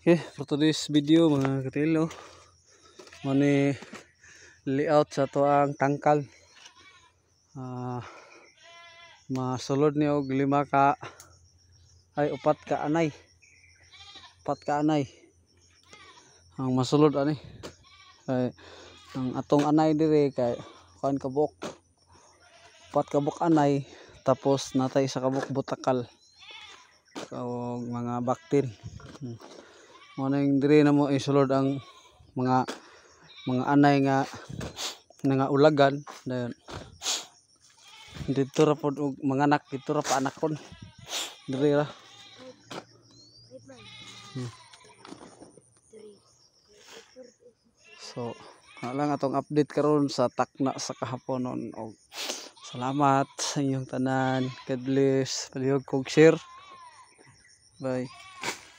Okay, for today's video mga katilo, mani layout sa tuang tangkal. Masulod ni og lima ka ay upat ka anay. Upat ka anay. Ang masulod ani. Ay ang atong anay dire kay kuan ka buok. Upat ka buok anay tapos natay isa ka buok butakal. So mga baktin. Mo ning dire na mo isulod ang mga anay nga ulagan dayon dito ra pod og mga anak dito ra pa anakon dire ra. So lang atong update karon sa takna sa kahaponon og salamat sa inyong tanan. God bless. Palihog kog share. Bye.